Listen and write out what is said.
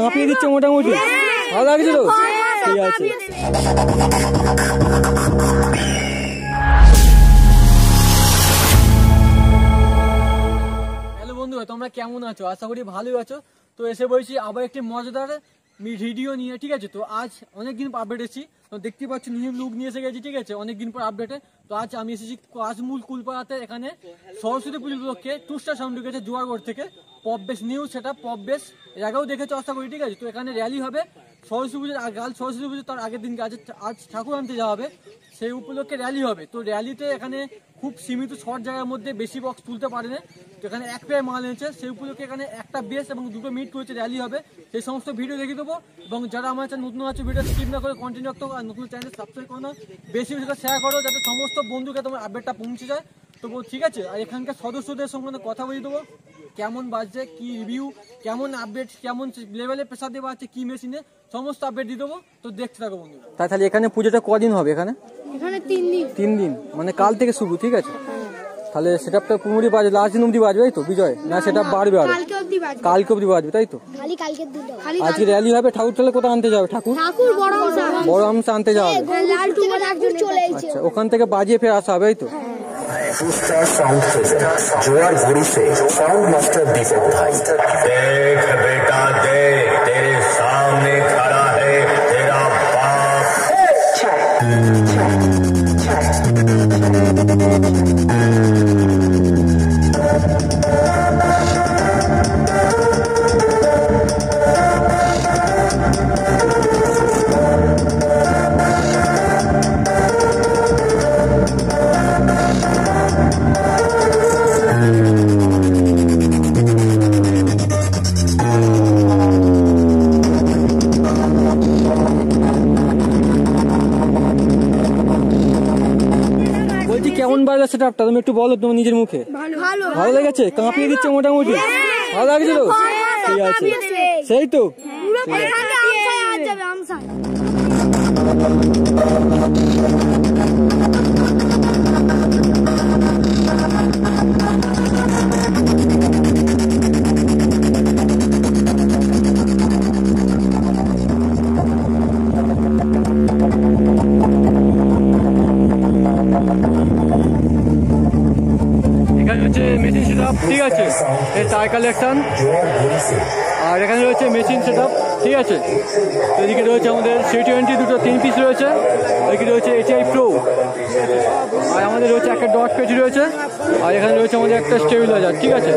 কাঁপিয়ে দিচ্ছে মোটামুটি, ভালো লাগছে তো? ঠিক আছে। হ্যালো বন্ধুরা, তোমরা কেমন আছো? আশা করি ভালোই আছো। তো এসে বলছি আবার একটি মজাদার ভিডিও নিয়ে, ঠিক আছে? তো আজ অনেকদিন পর আপডেট এসেছি, তো দেখতে পাচ্ছি নিউ লুক নিয়ে এসে গেছি, ঠিক আছে? অনেকদিন পর আপডেটে। তো আজ আমি এসেছি আজমুল কুলপাড়াতে, এখানে সরস্বতী পুজোর উপলক্ষে টুস্টার সাউন্ড ঢুকেছে জোয়ারগড় থেকে। পপ বেস নিউ সেটা পপ বেস এর আগেও দেখেছো আশা করি, ঠিক আছে? তো এখানে র্যালি হবে সরস্বতী পুজোর সরস্বতী পুজো তার আগের দিনকে আজ ঠাকুর আনতে যাওয়া হবে, সেই উপলক্ষে র্যালি হবে। তো র্যালিতে এখানে খুব সীমিত শর্ট জায়গার মধ্যে বেশি বক্স তুলতে পারে না, তো এখানে এক পেয়ে মাল এনেছে, সেই উপলক্ষে এখানে একটা বেস এবং দুটো মিট করেছে, র্যালি হবে। সেই সমস্ত ভিডিও দেখিয়ে দেবো, এবং যারা আমার চ্যানেল নতুন আছে ভিডিও স্কিপ না করে কন্টিনিউ রাখতে হবে, আর নতুন চ্যানেল সাবস্ক্রাইব করো না, বেশি বেশি করে শেয়ার করো যাতে সমস্ত বন্ধুকে তোমার আপডেটটা পৌঁছে যায়। তো ঠিক আছে, আর এখানকার সদস্যদের সঙ্গে কথা বলে দেবো, কেমন বাজছে, কি রিভিউ, কেমন আপডেট, কেমন লেভেলে প্রেসার দেওয়া আছে, কি মেশিনে, সমস্ত আপডেট দিয়ে দেবো। তো দেখতে থাকো বন্ধুরা। তাহলে এখানে পুজোটা কদিন হবে? এখানে 3 দিন, মানে কাল থেকে শুরু, ঠিক আছে? তাহলে সেটআপটা পুরোপুরি বাজবে, লাস্ট দিন অবধি বাজবে, তাই তো বিজয়? না সেটআপ বাড়বে আর কালকে অবধি বাজবে, তাই তো? আজকে র্যালি হবে, ঠাকুর তাহলে কোথায় আনতে যাবে? ঠাকুর বড় আমসা আনতে যাবে। আচ্ছা, ওখান থেকে বাজিয়ে ফের আসা হবে, তাই তো? टूस्टार साउंड प्रेजेंट जोआरगढ़ी से साउंड मास्टर दीपक भाई। देख बेटा देख, तेरे सामने खड़ा है तेरा बाप। কেমন বাজে সেটআপটা তুমি একটু বলো তোমার নিজের মুখে। ভালো লেগেছে? কাঁপিয়ে দিচ্ছে মোটামুটি, ভালো লাগছিল? ঠিক আছে, সেই তো। এখানে হচ্ছে মেশিন সেটআপ, ঠিক আছে? এই টায়ার কালেকশন, আর এখানে রয়েছে মেশিন সেটআপ, ঠিক আছে? এদিকে রয়েছে আমাদের C20 দুটো 3 পিস রয়েছে, এদিকে রয়েছে HI Pro, আর আমাদের রয়েছে একটা ডট পেজ রয়েছে, আর এখানে রয়েছে আমাদের একটা স্টেবিলাইজার, ঠিক আছে?